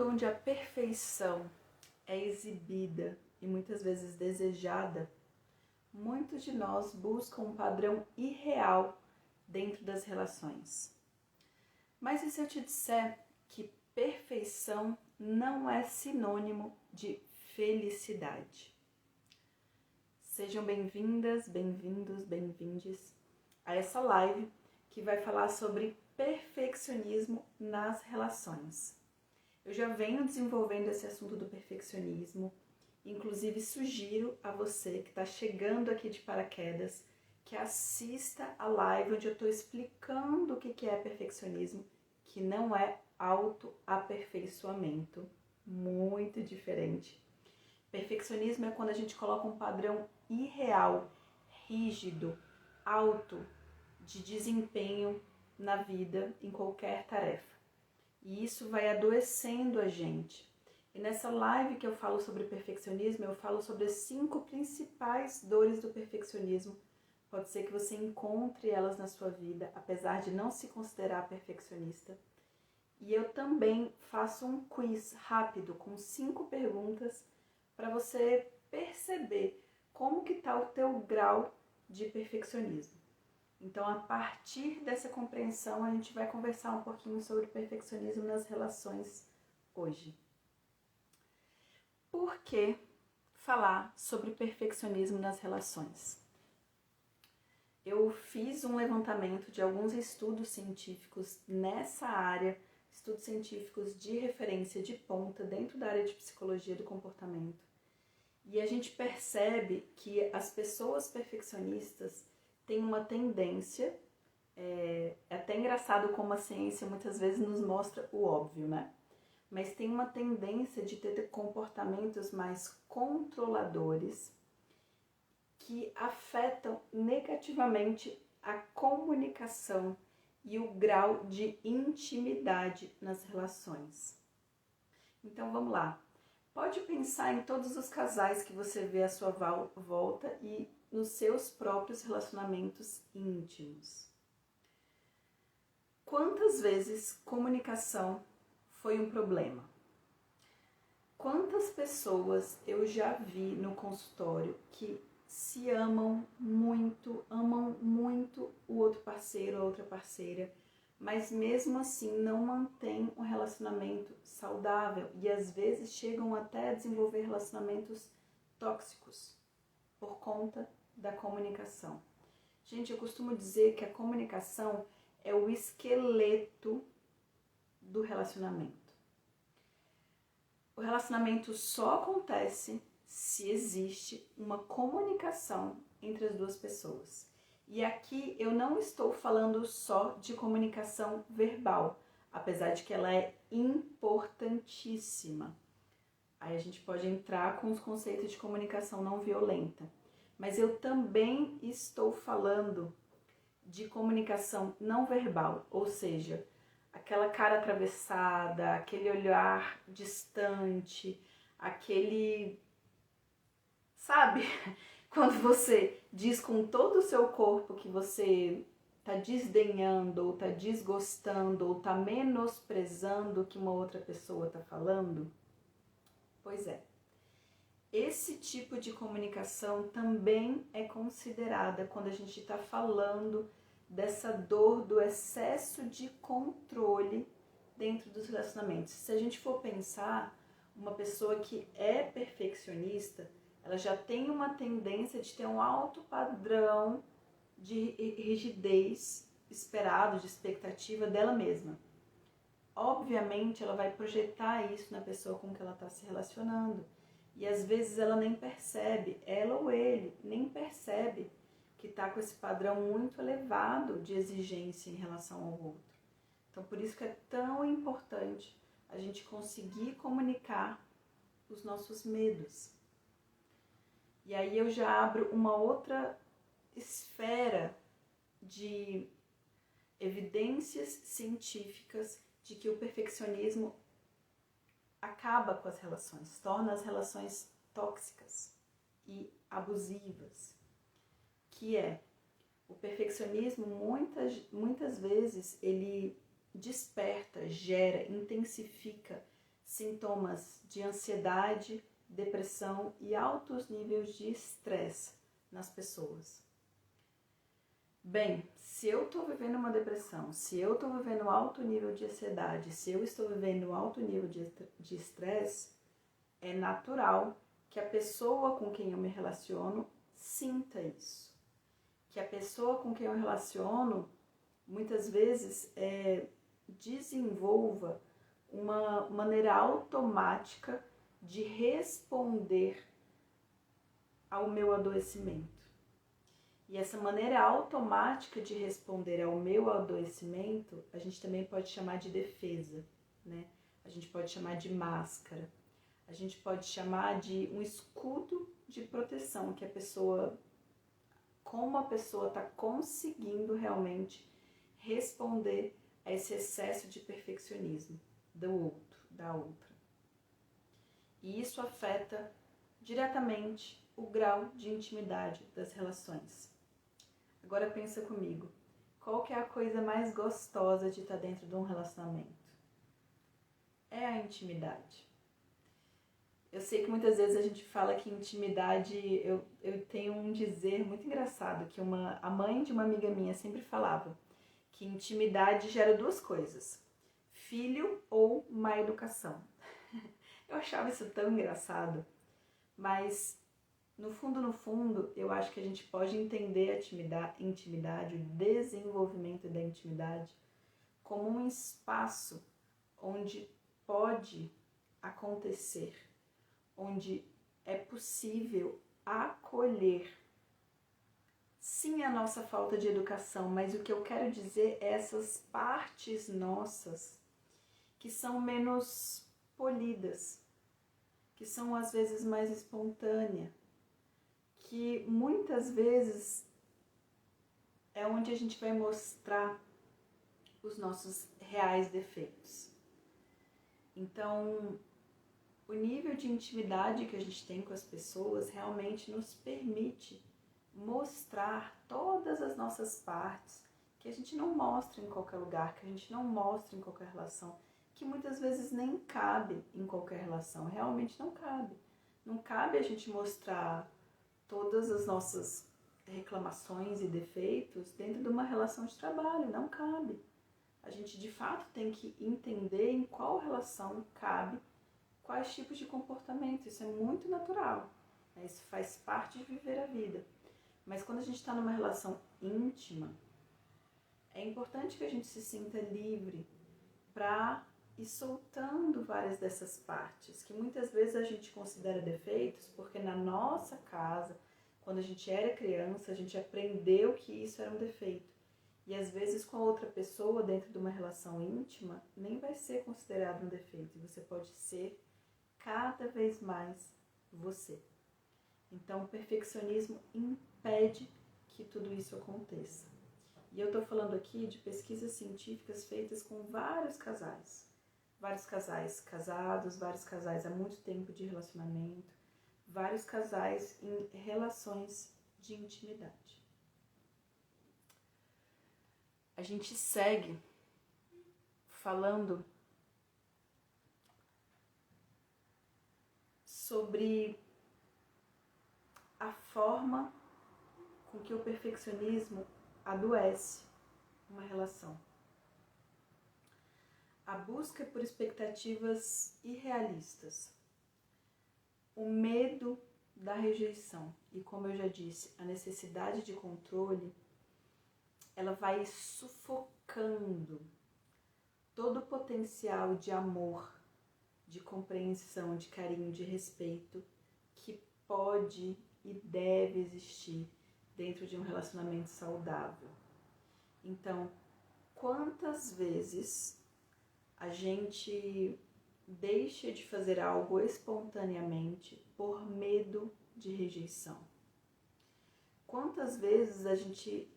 Onde a perfeição é exibida e muitas vezes desejada, muitos de nós buscam um padrão irreal dentro das relações. Mas e se eu te disser que perfeição não é sinônimo de felicidade? Sejam bem-vindas, bem-vindos, bem-vindes a essa live que vai falar sobre perfeccionismo nas relações. Eu já venho desenvolvendo esse assunto do perfeccionismo, inclusive sugiro a você que está chegando aqui de paraquedas que assista a live onde eu estou explicando o que é perfeccionismo, que não é autoaperfeiçoamento, muito diferente. Perfeccionismo é quando a gente coloca um padrão irreal, rígido, alto de desempenho na vida, em qualquer tarefa. E isso vai adoecendo a gente. E nessa live que eu falo sobre perfeccionismo, eu falo sobre as 5 principais dores do perfeccionismo. Pode ser que você encontre elas na sua vida, apesar de não se considerar perfeccionista. E eu também faço um quiz rápido com 5 perguntas para você perceber como que está o teu grau de perfeccionismo. Então, a partir dessa compreensão, a gente vai conversar um pouquinho sobre perfeccionismo nas relações hoje. Por que falar sobre perfeccionismo nas relações? Eu fiz um levantamento de alguns estudos científicos nessa área, estudos científicos de referência de ponta dentro da área de psicologia do comportamento. E a gente percebe que as pessoas perfeccionistas têm uma tendência, é até engraçado como a ciência muitas vezes nos mostra o óbvio, né? Mas tem uma tendência de ter comportamentos mais controladores que afetam negativamente a comunicação e o grau de intimidade nas relações. Então vamos lá. Pode pensar em todos os casais que você vê à sua volta e nos seus próprios relacionamentos íntimos. Quantas vezes comunicação foi um problema? Quantas pessoas eu já vi no consultório que se amam muito o outro parceiro, a outra parceira, mas mesmo assim não mantém um relacionamento saudável e às vezes chegam até a desenvolver relacionamentos tóxicos por conta da comunicação. Gente, eu costumo dizer que a comunicação é o esqueleto do relacionamento. O relacionamento só acontece se existe uma comunicação entre as duas pessoas. E aqui eu não estou falando só de comunicação verbal, apesar de que ela é importantíssima. Aí a gente pode entrar com os conceitos de comunicação não violenta. Mas eu também estou falando de comunicação não verbal, ou seja, aquela cara atravessada, aquele olhar distante, aquele... Sabe? Quando você diz com todo o seu corpo que você está desdenhando, ou está desgostando, ou está menosprezando o que uma outra pessoa está falando? Pois é. Esse tipo de comunicação também é considerada quando a gente está falando dessa dor do excesso de controle dentro dos relacionamentos. Se a gente for pensar, uma pessoa que é perfeccionista, ela já tem uma tendência de ter um alto padrão de rigidez esperado, de expectativa dela mesma. Obviamente, ela vai projetar isso na pessoa com que ela está se relacionando. E às vezes ela nem percebe, ela ou ele nem percebe que está com esse padrão muito elevado de exigência em relação ao outro. Então, por isso que é tão importante a gente conseguir comunicar os nossos medos. E aí eu já abro uma outra esfera de evidências científicas de que o perfeccionismo acaba com as relações, torna as relações tóxicas e abusivas, que é o perfeccionismo muitas vezes ele desperta, gera, intensifica sintomas de ansiedade, depressão e altos níveis de estresse nas pessoas. Bem, se eu estou vivendo uma depressão, se eu estou vivendo alto nível de ansiedade, se eu estou vivendo um alto nível de estresse, é natural que a pessoa com quem eu me relaciono sinta isso. Que a pessoa com quem eu relaciono, muitas vezes, desenvolva uma maneira automática de responder ao meu adoecimento. E essa maneira automática de responder ao meu adoecimento, a gente também pode chamar de defesa, né? A gente pode chamar de máscara, a gente pode chamar de um escudo de proteção que a pessoa, como a pessoa está conseguindo realmente responder a esse excesso de perfeccionismo do outro, da outra. E isso afeta diretamente o grau de intimidade das relações. Agora pensa comigo, qual que é a coisa mais gostosa de estar dentro de um relacionamento? É a intimidade. Eu sei que muitas vezes a gente fala que intimidade, eu tenho um dizer muito engraçado, que a mãe de uma amiga minha sempre falava, que intimidade gera duas coisas, filho ou má educação. Eu achava isso tão engraçado, mas no fundo, eu acho que a gente pode entender a intimidade, o desenvolvimento da intimidade, como um espaço onde pode acontecer, onde é possível acolher, sim, a nossa falta de educação, mas o que eu quero dizer é essas partes nossas que são menos polidas, que são às vezes mais espontâneas, que muitas vezes é onde a gente vai mostrar os nossos reais defeitos. Então, o nível de intimidade que a gente tem com as pessoas realmente nos permite mostrar todas as nossas partes que a gente não mostra em qualquer lugar, que a gente não mostra em qualquer relação, que muitas vezes nem cabe em qualquer relação, realmente não cabe. Não cabe a gente mostrar todas as nossas reclamações e defeitos dentro de uma relação de trabalho, não cabe. A gente de fato tem que entender em qual relação cabe quais tipos de comportamento, isso é muito natural, né? Isso faz parte de viver a vida. Mas quando a gente está numa relação íntima, é importante que a gente se sinta livre para ir soltando várias dessas partes, que muitas vezes a gente considera defeitos, porque na nossa casa, quando a gente era criança, a gente aprendeu que isso era um defeito. E às vezes com a outra pessoa, dentro de uma relação íntima, nem vai ser considerado um defeito. E você pode ser cada vez mais você. Então o perfeccionismo impede que tudo isso aconteça. E eu estou falando aqui de pesquisas científicas feitas com vários casais casados, vários casais há muito tempo de relacionamento, vários casais em relações de intimidade. A gente segue falando sobre a forma com que o perfeccionismo adoece uma relação. A busca por expectativas irrealistas, o medo da rejeição e, como eu já disse, a necessidade de controle, ela vai sufocando todo o potencial de amor, de compreensão, de carinho, de respeito que pode e deve existir dentro de um relacionamento saudável. Então, quantas vezes a gente deixa de fazer algo espontaneamente por medo de rejeição? Quantas vezes a gente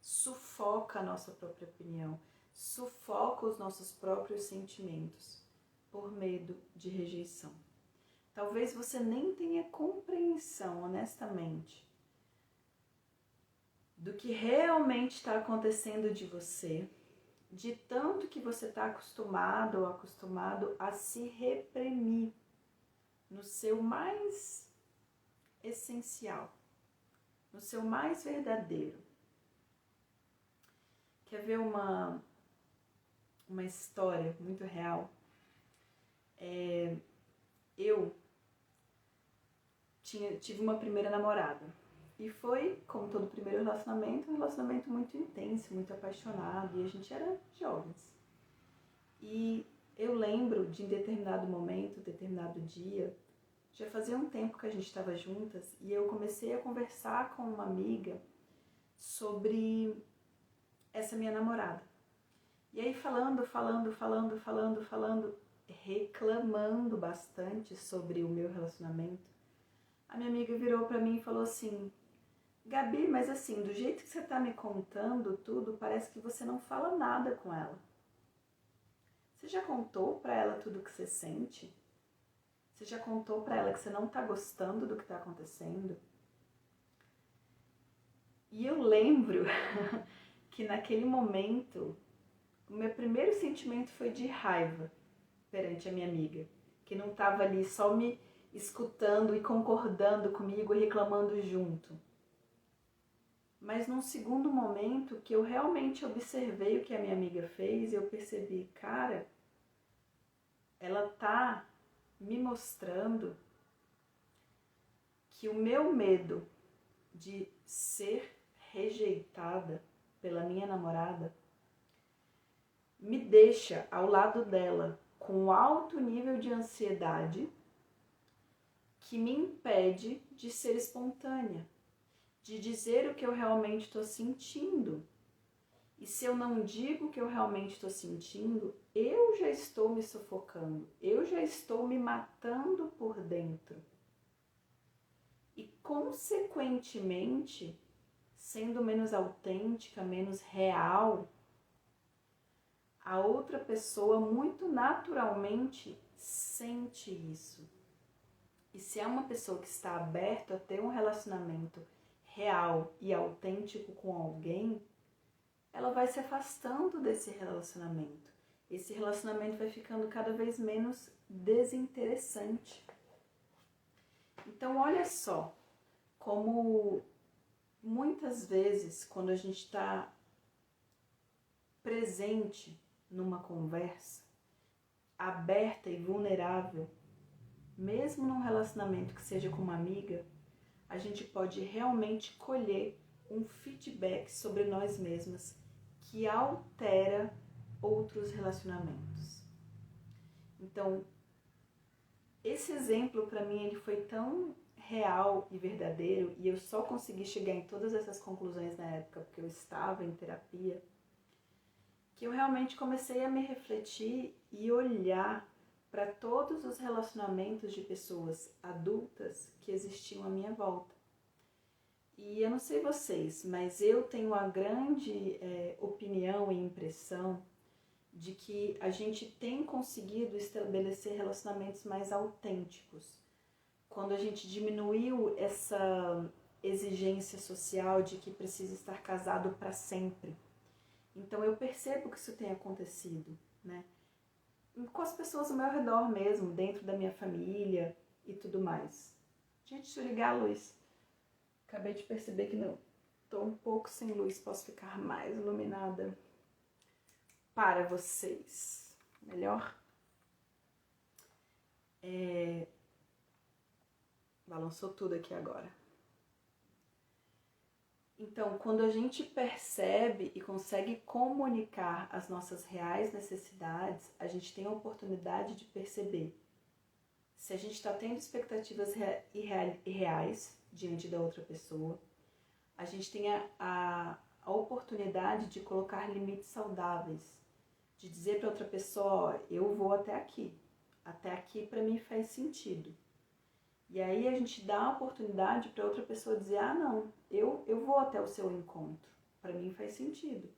sufoca a nossa própria opinião, sufoca os nossos próprios sentimentos por medo de rejeição? Talvez você nem tenha compreensão, honestamente, do que realmente está acontecendo de você, de tanto que você está acostumado ou acostumado a se reprimir no seu mais essencial, no seu mais verdadeiro. Quer ver uma história muito real? Eu tive uma primeira namorada. E foi, como todo primeiro relacionamento, um relacionamento muito intenso, muito apaixonado. E a gente era jovens. E eu lembro de em determinado momento, determinado dia, já fazia um tempo que a gente estava juntas, e eu comecei a conversar com uma amiga sobre essa minha namorada. E aí falando, reclamando bastante sobre o meu relacionamento, a minha amiga virou pra mim e falou assim: Gabi, mas assim, do jeito que você tá me contando tudo, parece que você não fala nada com ela. Você já contou pra ela tudo o que você sente? Você já contou pra ela que você não tá gostando do que tá acontecendo? E eu lembro que naquele momento, o meu primeiro sentimento foi de raiva perante a minha amiga, que não estava ali só me escutando e concordando comigo e reclamando junto. Mas num segundo momento que eu realmente observei o que a minha amiga fez, eu percebi, cara, ela tá me mostrando que o meu medo de ser rejeitada pela minha namorada me deixa ao lado dela com um alto nível de ansiedade que me impede de ser espontânea, de dizer o que eu realmente estou sentindo. E se eu não digo o que eu realmente estou sentindo, eu já estou me sufocando, eu já estou me matando por dentro. E, consequentemente, sendo menos autêntica, menos real, a outra pessoa muito naturalmente sente isso. E se é uma pessoa que está aberta a ter um relacionamento real e autêntico com alguém, ela vai se afastando desse relacionamento. Esse relacionamento vai ficando cada vez menos desinteressante. Então, olha só como muitas vezes, quando a gente está presente numa conversa, aberta e vulnerável, mesmo num relacionamento que seja com uma amiga, a gente pode realmente colher um feedback sobre nós mesmas que altera outros relacionamentos. Então, esse exemplo para mim ele foi tão real e verdadeiro, e eu só consegui chegar em todas essas conclusões na época porque eu estava em terapia, que eu realmente comecei a me refletir e olhar para todos os relacionamentos de pessoas adultas que existiam à minha volta. E eu não sei vocês, mas eu tenho a grande opinião e impressão de que a gente tem conseguido estabelecer relacionamentos mais autênticos. Quando a gente diminuiu essa exigência social de que precisa estar casado para sempre. Então eu percebo que isso tem acontecido, né? Com as pessoas ao meu redor mesmo, dentro da minha família e tudo mais. Gente, deixa eu ligar a luz. Acabei de perceber que não estou um pouco sem luz, posso ficar mais iluminada para vocês. Melhor? Balançou tudo aqui agora. Então, quando a gente percebe e consegue comunicar as nossas reais necessidades, a gente tem a oportunidade de perceber se a gente está tendo expectativas irreais diante da outra pessoa. A gente tem a oportunidade de colocar limites saudáveis, de dizer para outra pessoa, ó, eu vou até aqui para mim faz sentido. E aí a gente dá a oportunidade para outra pessoa dizer, ah não, eu vou até o seu encontro, para mim faz sentido.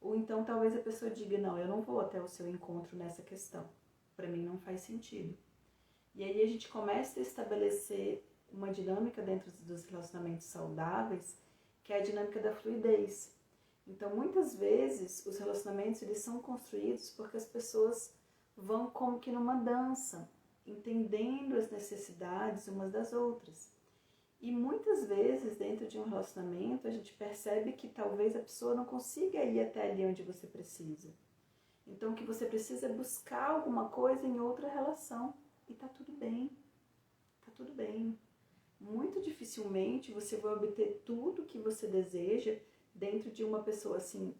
Ou então talvez a pessoa diga, não, eu não vou até o seu encontro nessa questão, para mim não faz sentido. E aí a gente começa a estabelecer uma dinâmica dentro dos relacionamentos saudáveis, que é a dinâmica da fluidez. Então, muitas vezes, os relacionamentos eles são construídos porque as pessoas vão como que numa dança, entendendo as necessidades umas das outras. E muitas vezes, dentro de um relacionamento, a gente percebe que talvez a pessoa não consiga ir até ali onde você precisa. Então, o que você precisa é buscar alguma coisa em outra relação. E tá tudo bem. Tá tudo bem. Muito dificilmente você vai obter tudo que você deseja dentro de uma pessoa assim.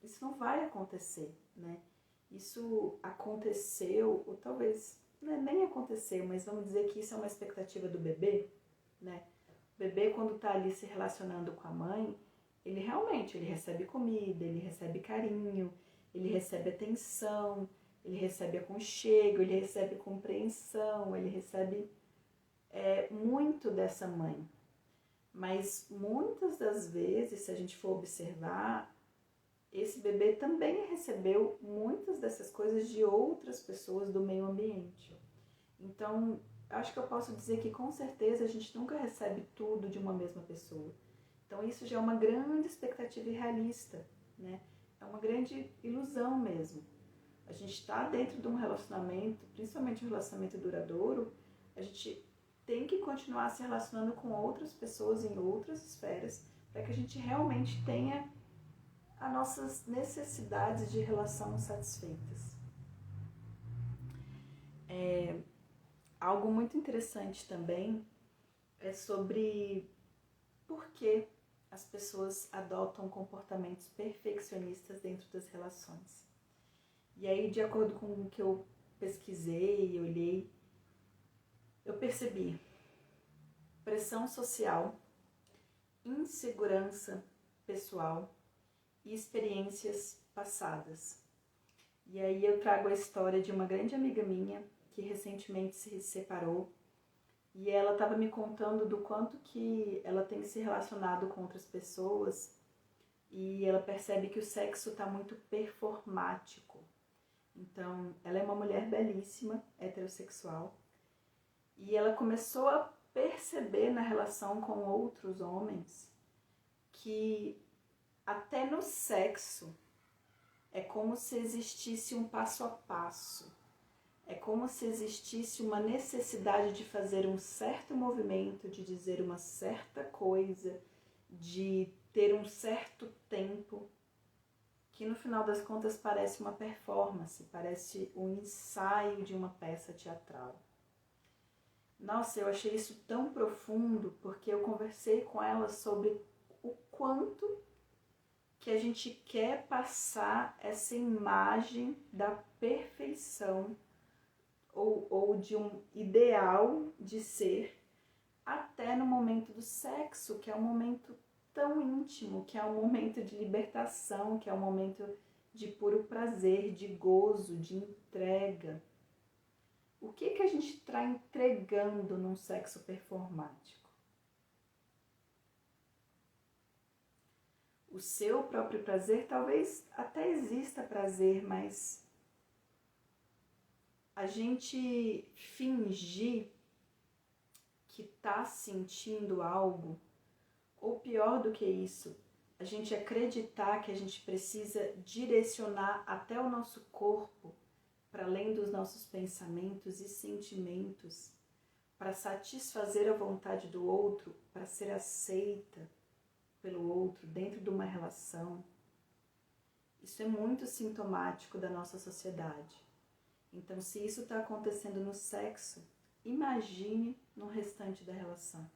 Isso não vai acontecer, né? Isso aconteceu, ou talvez nem aconteceu, mas vamos dizer que isso é uma expectativa do bebê, né? O bebê, quando está ali se relacionando com a mãe, ele realmente ele recebe comida, ele recebe carinho, ele recebe atenção, ele recebe aconchego, ele recebe compreensão, ele recebe muito dessa mãe. Mas muitas das vezes, se a gente for observar, esse bebê também recebeu muitas dessas coisas de outras pessoas do meio ambiente. Então, acho que eu posso dizer que com certeza a gente nunca recebe tudo de uma mesma pessoa. Então, isso já é uma grande expectativa irrealista, né? É uma grande ilusão mesmo. A gente está dentro de um relacionamento, principalmente um relacionamento duradouro, a gente tem que continuar se relacionando com outras pessoas em outras esferas para que a gente realmente tenha as nossas necessidades de relação satisfeitas. Algo muito interessante também é sobre por que as pessoas adotam comportamentos perfeccionistas dentro das relações. E aí, de acordo com o que eu pesquisei e olhei, eu percebi pressão social, insegurança pessoal e experiências passadas. E aí eu trago a história de uma grande amiga minha que recentemente se separou e ela estava me contando do quanto que ela tem se relacionado com outras pessoas e ela percebe que o sexo está muito performático. Então, ela é uma mulher belíssima, heterossexual, e ela começou a perceber na relação com outros homens que até no sexo é como se existisse um passo a passo. É como se existisse uma necessidade de fazer um certo movimento, de dizer uma certa coisa, de ter um certo tempo, que no final das contas parece uma performance, parece um ensaio de uma peça teatral. Nossa, eu achei isso tão profundo, porque eu conversei com ela sobre o quanto que a gente quer passar essa imagem da perfeição ou de um ideal de ser até no momento do sexo, que é um momento tão íntimo, que é um momento de libertação, que é um momento de puro prazer, de gozo, de entrega. O que a gente está entregando num sexo performático? O seu próprio prazer, talvez até exista prazer, mas a gente fingir que está sentindo algo, ou pior do que isso, a gente acreditar que a gente precisa direcionar até o nosso corpo para além dos nossos pensamentos e sentimentos, para satisfazer a vontade do outro, para ser aceita pelo outro dentro de uma relação. Isso é muito sintomático da nossa sociedade. Então, se isso está acontecendo no sexo, imagine no restante da relação.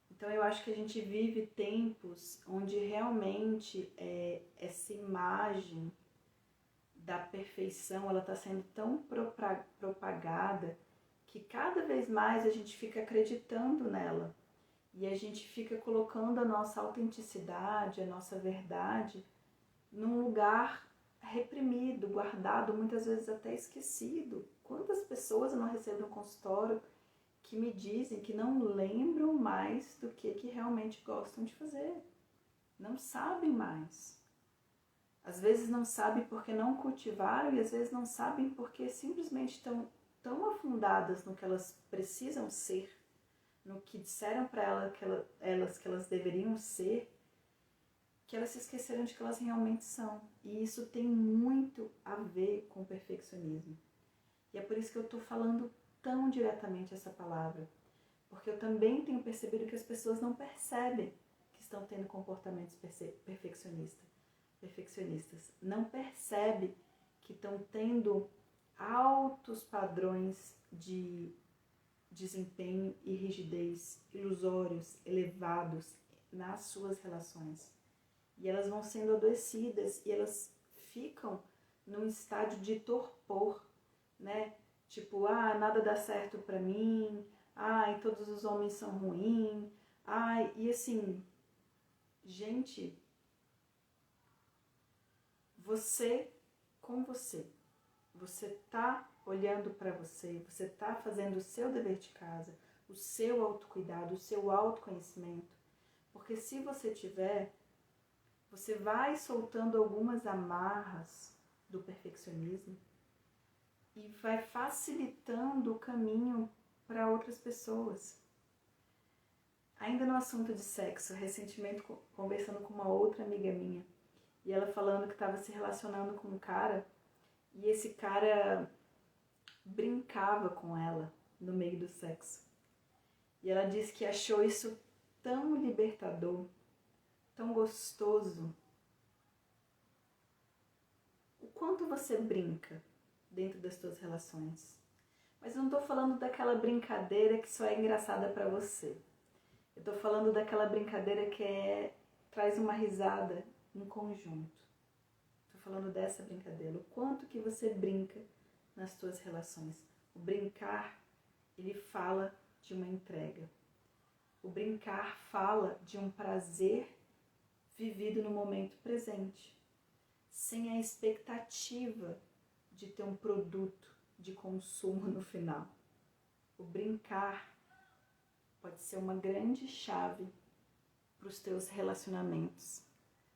Então, eu acho que a gente vive tempos onde realmente essa imagem da perfeição, ela está sendo tão propagada que cada vez mais a gente fica acreditando nela e a gente fica colocando a nossa autenticidade, a nossa verdade num lugar reprimido, guardado, muitas vezes até esquecido. Quantas pessoas eu não recebo no consultório que me dizem que não lembram mais do que realmente gostam de fazer, não sabem mais. Às vezes não sabem porque não cultivaram e às vezes não sabem porque simplesmente estão tão afundadas no que elas precisam ser, no que disseram para elas que elas deveriam ser, que elas se esqueceram de que elas realmente são. E isso tem muito a ver com perfeccionismo. E é por isso que eu estou falando tão diretamente essa palavra. Porque eu também tenho percebido que as pessoas não percebem que estão tendo comportamentos perfeccionistas. Não percebem que estão tendo altos padrões de desempenho e rigidez ilusórios, elevados nas suas relações. E elas vão sendo adoecidas e elas ficam num estágio de torpor, né? Tipo, nada dá certo pra mim, todos os homens são ruins, e assim, gente, você tá olhando pra você tá fazendo o seu dever de casa, o seu autocuidado, o seu autoconhecimento, porque se você tiver, você vai soltando algumas amarras do perfeccionismo e vai facilitando o caminho para outras pessoas. Ainda no assunto de sexo, recentemente conversando com uma outra amiga minha, e ela falando que estava se relacionando com um cara, e esse cara brincava com ela no meio do sexo. E ela disse que achou isso tão libertador, tão gostoso. O quanto você brinca dentro das suas relações. Mas eu não estou falando daquela brincadeira que só é engraçada para você. Eu estou falando daquela brincadeira que traz uma risada em conjunto. Estou falando dessa brincadeira. O quanto que você brinca nas suas relações. O brincar, ele fala de uma entrega. O brincar fala de um prazer vivido no momento presente, sem a expectativa de ter um produto de consumo no final. O brincar pode ser uma grande chave para os teus relacionamentos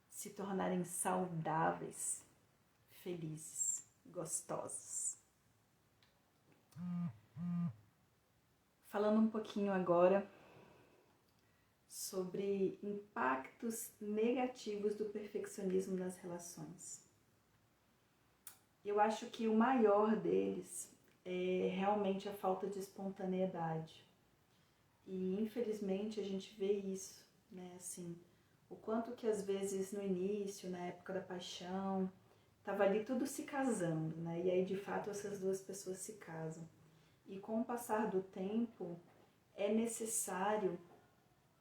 se tornarem saudáveis, felizes, gostosos. Falando um pouquinho agora sobre impactos negativos do perfeccionismo nas relações. Eu acho que o maior deles é realmente a falta de espontaneidade. E infelizmente a gente vê isso, né? Assim, o quanto que às vezes no início, na época da paixão, tava ali tudo se casando, né? E aí de fato essas duas pessoas se casam. E com o passar do tempo é necessário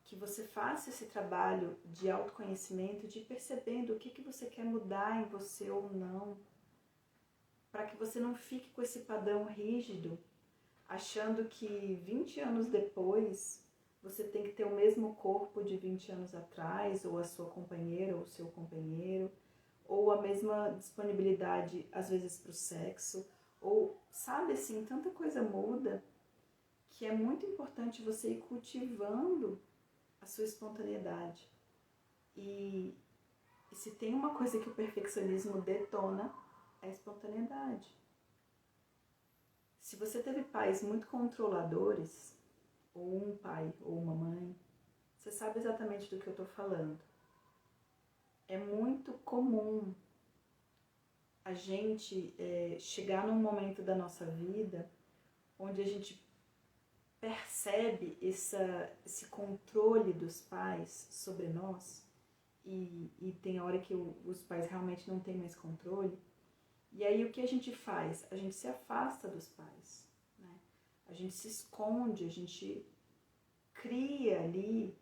que você faça esse trabalho de autoconhecimento, de percebendo o que você quer mudar em você ou não, para que você não fique com esse padrão rígido, achando que 20 anos depois você tem que ter o mesmo corpo de 20 anos atrás, ou a sua companheira ou o seu companheiro, ou a mesma disponibilidade às vezes para o sexo, ou sabe assim, tanta coisa muda que é muito importante você ir cultivando a sua espontaneidade. E se tem uma coisa que o perfeccionismo detona, é a espontaneidade. Se você teve pais muito controladores, ou um pai ou uma mãe, você sabe exatamente do que eu estou falando. É muito comum a gente chegar num momento da nossa vida onde a gente percebe esse controle dos pais sobre nós, e tem hora que os pais realmente não têm mais controle, e aí o que a gente faz? A gente se afasta dos pais, né? A gente se esconde, a gente cria ali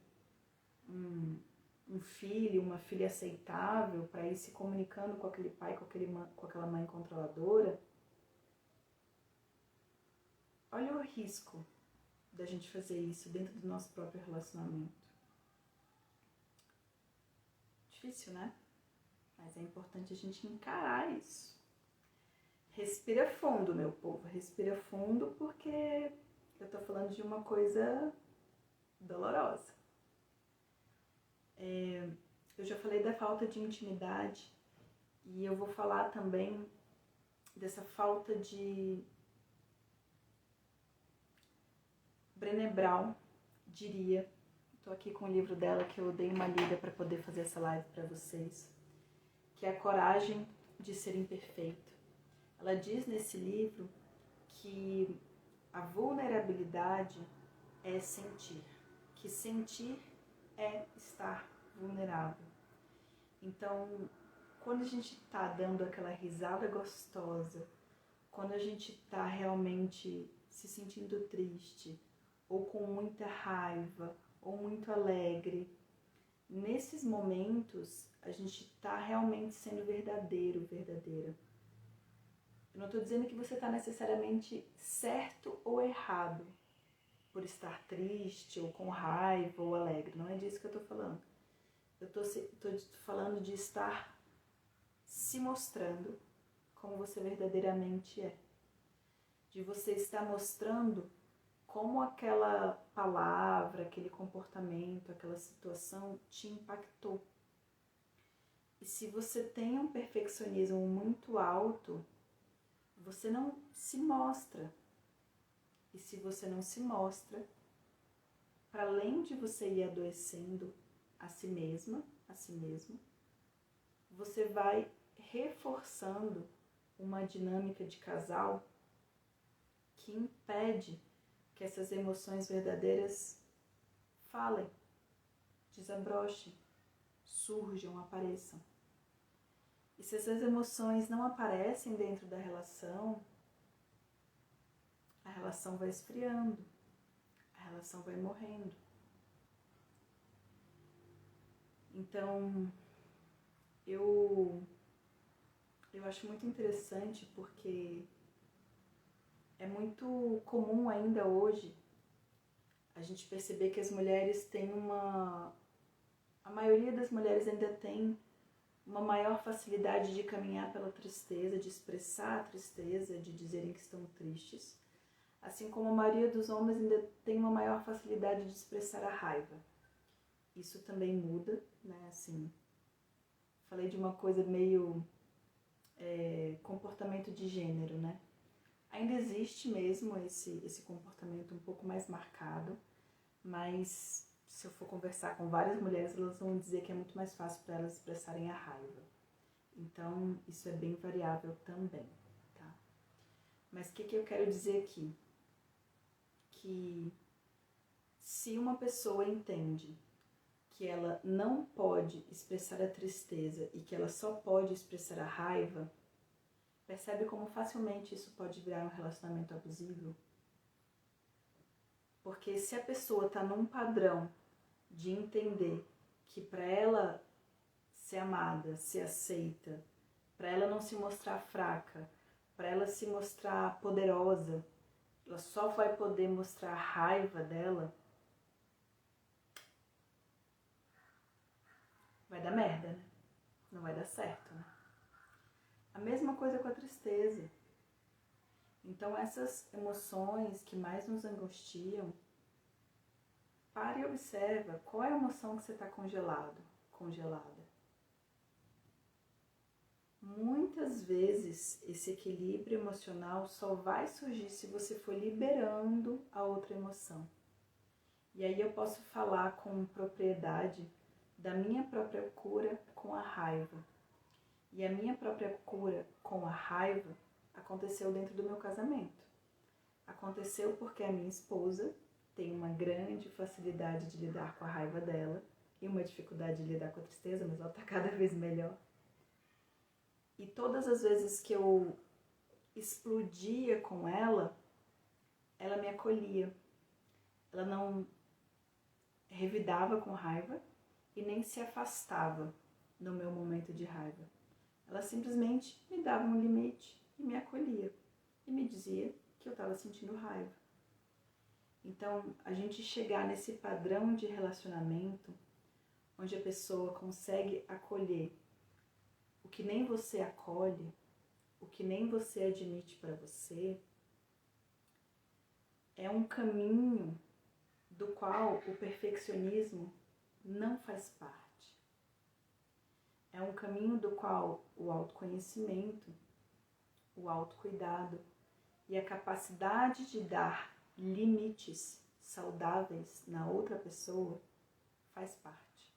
um filho, uma filha aceitável para ir se comunicando com aquele pai, com aquela mãe controladora. Olha o risco da gente fazer isso dentro do nosso próprio relacionamento. Difícil, né? Mas é importante a gente encarar isso. Respira fundo, meu povo. Respira fundo, porque eu tô falando de uma coisa dolorosa. Eu já falei da falta de intimidade, e eu vou falar também dessa falta de... Brené Brown diria Tô aqui com o livro dela que eu dei uma lida para poder fazer essa live para vocês, que é A Coragem de Ser Imperfeito. Ela diz nesse livro que a vulnerabilidade é sentir, que sentir é estar vulnerável. Então, quando a gente tá dando aquela risada gostosa, quando a gente tá realmente se sentindo triste, ou com muita raiva, ou muito alegre, nesses momentos a gente tá realmente sendo verdadeiro, verdadeira. Eu não estou dizendo que você está necessariamente certo ou errado por estar triste, ou com raiva, ou alegre. Não é disso que eu estou falando. Eu estou falando de estar se mostrando como você verdadeiramente é. De você estar mostrando como aquela palavra, aquele comportamento, aquela situação te impactou. E se você tem um perfeccionismo muito alto, você não se mostra. E se você não se mostra, para além de você ir adoecendo a si mesma, a si mesmo, você vai reforçando uma dinâmica de casal que impede que essas emoções verdadeiras falem, desabrochem, surjam, apareçam. E se essas emoções não aparecem dentro da relação, a relação vai esfriando, a relação vai morrendo. Então, eu acho muito interessante porque é muito comum ainda hoje a gente perceber que as mulheres têm a maioria das mulheres ainda tem uma maior facilidade de caminhar pela tristeza, de expressar a tristeza, de dizerem que estão tristes, assim como a maioria dos homens ainda tem uma maior facilidade de expressar a raiva. Isso também muda, né? Assim, falei de uma coisa meio comportamento de gênero, né? Ainda existe mesmo esse comportamento um pouco mais marcado, mas se eu for conversar com várias mulheres, elas vão dizer que é muito mais fácil para elas expressarem a raiva. Então, isso é bem variável também, tá? Mas o que eu quero dizer aqui? Que se uma pessoa entende que ela não pode expressar a tristeza e que ela só pode expressar a raiva, percebe como facilmente isso pode virar um relacionamento abusivo? Porque se a pessoa está num padrão de entender que para ela ser amada, ser aceita, para ela não se mostrar fraca, para ela se mostrar poderosa, ela só vai poder mostrar a raiva dela, vai dar merda, né? Não vai dar certo, né? A mesma coisa com a tristeza. Então essas emoções que mais nos angustiam, pare e observa qual é a emoção que você está congelado, congelada. Muitas vezes esse equilíbrio emocional só vai surgir se você for liberando a outra emoção. E aí eu posso falar com propriedade da minha própria cura com a raiva. E a minha própria cura com a raiva aconteceu dentro do meu casamento. Aconteceu porque a minha esposa tem uma grande facilidade de lidar com a raiva dela e uma dificuldade de lidar com a tristeza, mas ela está cada vez melhor. E todas as vezes que eu explodia com ela, ela me acolhia. Ela não revidava com raiva e nem se afastava no meu momento de raiva. Ela simplesmente me dava um limite e me acolhia. E me dizia que eu estava sentindo raiva. Então, a gente chegar nesse padrão de relacionamento, onde a pessoa consegue acolher o que nem você acolhe, o que nem você admite para você, é um caminho do qual o perfeccionismo não faz parte. É um caminho do qual o autoconhecimento, o autocuidado e a capacidade de dar limites saudáveis na outra pessoa faz parte.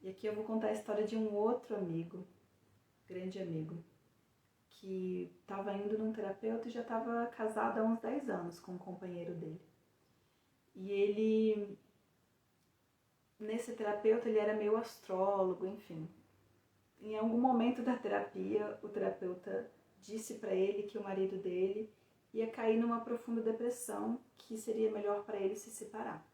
E aqui eu vou contar a história de um outro amigo, grande amigo, que estava indo num terapeuta e já estava casado há uns 10 anos com um companheiro dele. E ele, nesse terapeuta, ele era meio astrólogo, enfim. Em algum momento da terapia, o terapeuta disse para ele que o marido dele ia cair numa profunda depressão, que seria melhor para ele se separar.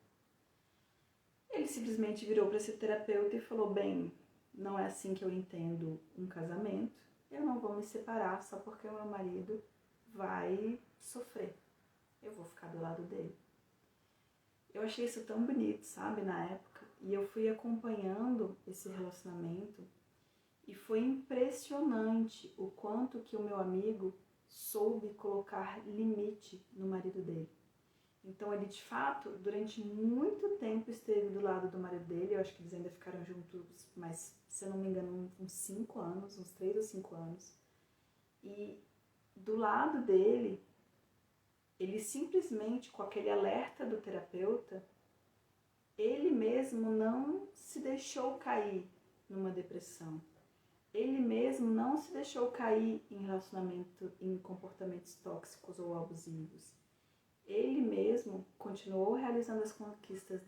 Ele simplesmente virou para esse terapeuta e falou: bem, não é assim que eu entendo um casamento, eu não vou me separar só porque o meu marido vai sofrer, eu vou ficar do lado dele. Eu achei isso tão bonito, sabe, na época, e eu fui acompanhando esse relacionamento e foi impressionante o quanto que o meu amigo soube colocar limite no marido dele. Então ele, de fato, durante muito tempo esteve do lado do marido dele. Eu acho que eles ainda ficaram juntos, mas, se eu não me engano, uns 5 anos, uns 3 ou 5 anos. E do lado dele, ele simplesmente, com aquele alerta do terapeuta, ele mesmo não se deixou cair numa depressão. Ele mesmo não se deixou cair em relacionamento, em comportamentos tóxicos ou abusivos. Ele mesmo continuou realizando as conquistas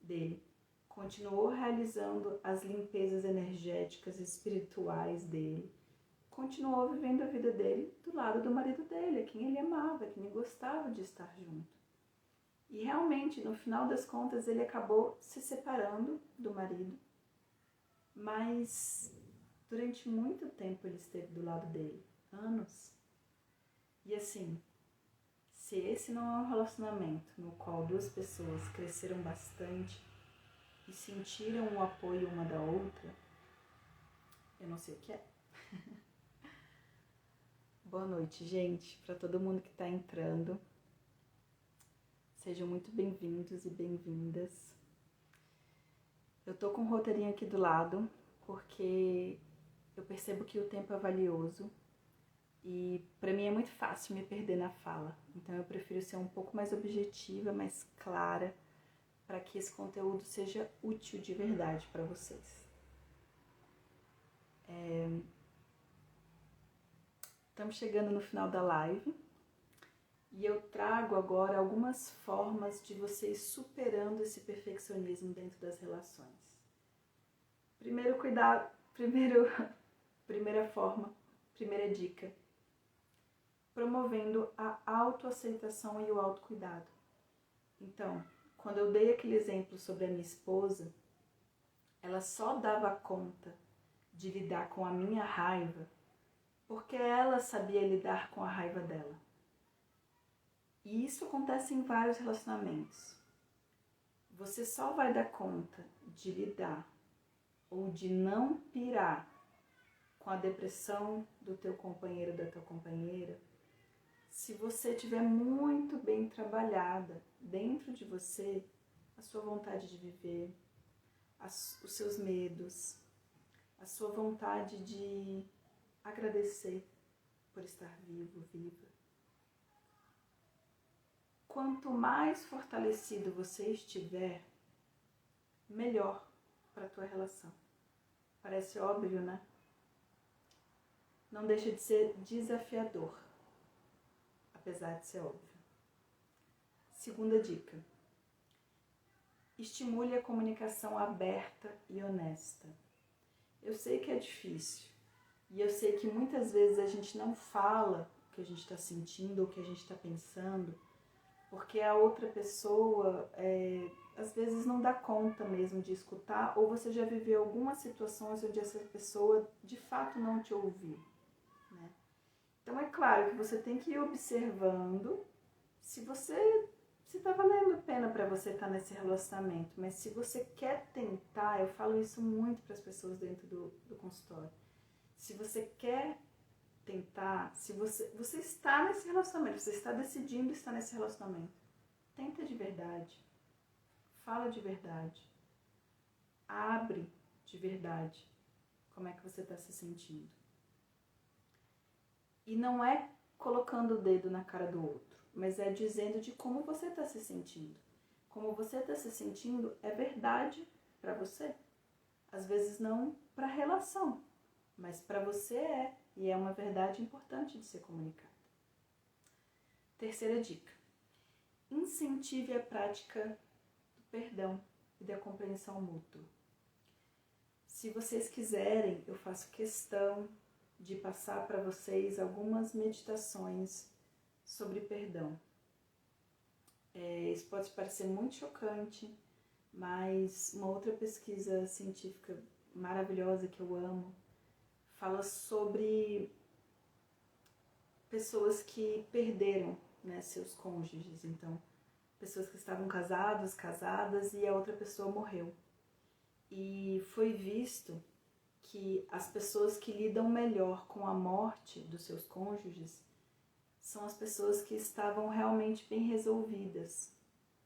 dele, continuou realizando as limpezas energéticas e espirituais dele, continuou vivendo a vida dele do lado do marido dele, a quem ele amava, a quem ele gostava de estar junto. E realmente, no final das contas, ele acabou se separando do marido, mas durante muito tempo ele esteve do lado dele, anos. E assim, se esse não é um relacionamento no qual duas pessoas cresceram bastante e sentiram o apoio uma da outra, eu não sei o que é. Boa noite, gente, para todo mundo que está entrando. Sejam muito bem-vindos e bem-vindas. Eu tô com um roteirinho aqui do lado, porque eu percebo que o tempo é valioso. E para mim é muito fácil me perder na fala, então eu prefiro ser um pouco mais objetiva, mais clara, para que esse conteúdo seja útil de verdade para vocês. Estamos chegando no final da live e eu trago agora algumas formas de vocês superando esse perfeccionismo dentro das relações. Primeira dica. Promovendo a autoaceitação e o autocuidado. Então, quando eu dei aquele exemplo sobre a minha esposa, ela só dava conta de lidar com a minha raiva porque ela sabia lidar com a raiva dela. E isso acontece em vários relacionamentos. Você só vai dar conta de lidar ou de não pirar com a depressão do teu companheiro ou da tua companheira se você tiver muito bem trabalhada dentro de você a sua vontade de viver, os seus medos, a sua vontade de agradecer por estar vivo, viva. Quanto mais fortalecido você estiver, melhor para a tua relação. Parece óbvio, né? Não deixa de ser desafiador, apesar de ser óbvio. Segunda dica. Estimule a comunicação aberta e honesta. Eu sei que é difícil e eu sei que muitas vezes a gente não fala o que a gente está sentindo ou o que a gente está pensando porque a outra pessoa às vezes não dá conta mesmo de escutar ou você já viveu algumas situações onde essa pessoa de fato não te ouviu, né? Então é claro que você tem que ir observando se está valendo a pena para você estar nesse relacionamento, mas se você quer tentar, eu falo isso muito para as pessoas dentro do consultório, se você quer tentar, se você está nesse relacionamento, você está decidindo estar nesse relacionamento, tenta de verdade, fala de verdade, abre de verdade como é que você está se sentindo. E não é colocando o dedo na cara do outro, mas é dizendo de como você está se sentindo. como você está se sentindo é verdade para você. Às vezes não para a relação, mas para você é, e é uma verdade importante de ser comunicada. Terceira dica: incentive a prática do perdão e da compreensão mútua. Se vocês quiserem, eu faço questão de passar para vocês algumas meditações sobre perdão. Isso pode parecer muito chocante, mas uma outra pesquisa científica maravilhosa que eu amo fala sobre pessoas que perderam, né, seus cônjuges. Então, pessoas que estavam casados, casadas e a outra pessoa morreu. E foi visto que as pessoas que lidam melhor com a morte dos seus cônjuges são as pessoas que estavam realmente bem resolvidas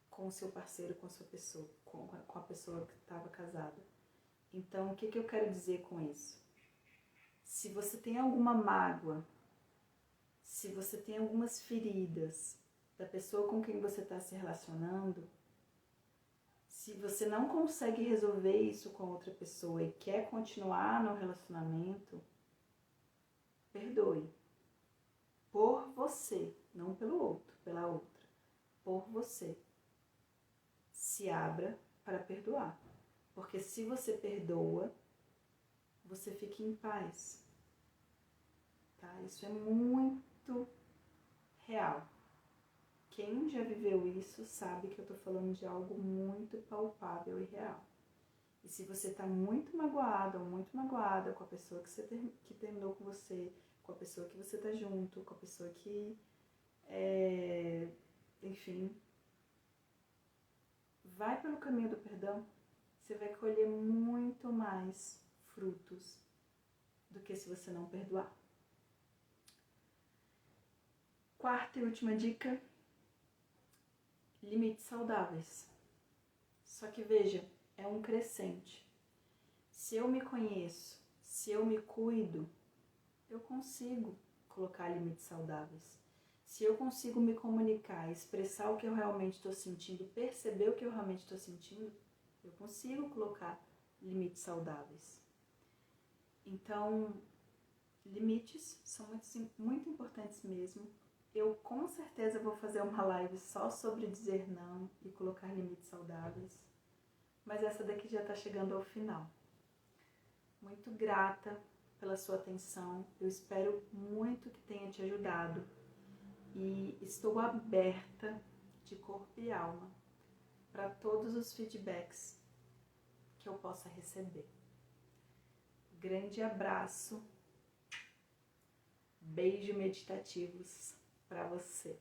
com o seu parceiro, com a sua pessoa, com a pessoa que estava casada. Então, o que eu quero dizer com isso? Se você tem alguma mágoa, se você tem algumas feridas da pessoa com quem você está se relacionando, se você não consegue resolver isso com outra pessoa e quer continuar no relacionamento, perdoe. Por você, não pelo outro, pela outra. Por você. Se abra para perdoar. Porque se você perdoa, você fica em paz. Tá? Isso é muito real. Quem já viveu isso sabe que eu tô falando de algo muito palpável e real. E se você tá muito magoado ou muito magoada com a pessoa que terminou com você, com a pessoa que você tá junto, com a pessoa que, enfim, vai pelo caminho do perdão, você vai colher muito mais frutos do que se você não perdoar. Quarta e última dica: limites saudáveis. Só que veja, é um crescente. Se eu me conheço, se eu me cuido, eu consigo colocar limites saudáveis. Se eu consigo me comunicar, expressar o que eu realmente estou sentindo, perceber o que eu realmente estou sentindo, eu consigo colocar limites saudáveis. Então, limites são muito importantes mesmo. Eu com certeza vou fazer uma live só sobre dizer não e colocar limites saudáveis. Mas essa daqui já está chegando ao final. Muito grata pela sua atenção. Eu espero muito que tenha te ajudado. E estou aberta de corpo e alma para todos os feedbacks que eu possa receber. Grande abraço. Beijo meditativos para você.